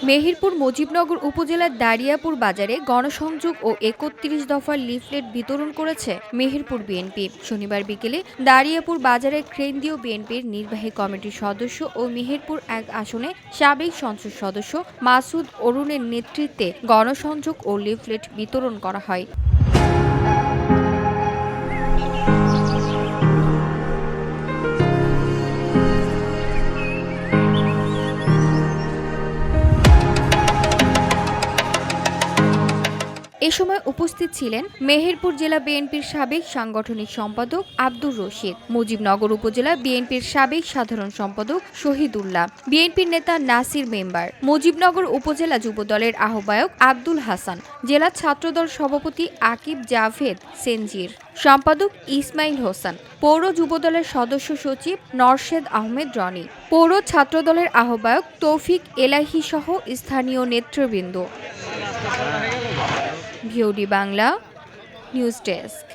মেহেরপুর মুজিবনগর উপজেলার দারিয়াপুর বাজারে গণসংযোগ ও ৩১ দফার লিফলেট বিতরণ করেছে মেহেরপুর বিএনপি। শনিবার বিকেলে দারিয়াপুর বাজারে কেন্দ্রীয় বিএনপির নির্বাহী কমিটির সদস্য ও মেহেরপুর ১ আসনে সাবেক সংসদ সদস্য মাসুদ অরুণের নেতৃত্বে গণসংযোগ ও লিফলেট বিতরণ করা হয়। এ সময় উপস্থিত ছিলেন মেহেরপুর জেলা বিএনপির সাবেক সাংগঠনিক সম্পাদক আব্দুর রশিদ, মুজিবনগর উপজেলা বিএনপির সাবেক সাধারণ সম্পাদক শহীদুল্লাহ, বিএনপির নেতা নাসির মেম্বার, মুজিবনগর উপজেলা যুবদলের আহ্বায়ক আব্দুল হাসান, জেলা ছাত্রদল সভাপতি আকিব জাভেদ সেনজির, সম্পাদক ইসমাইল হোসেন, পৌর যুবদলের সদস্য সচিব নরশেদ আহমেদ রনি, পৌর ছাত্রদলের আহ্বায়ক তৌফিক এলাহি সহ স্থানীয় নেতৃবৃন্দ। VOD Bangla news desk.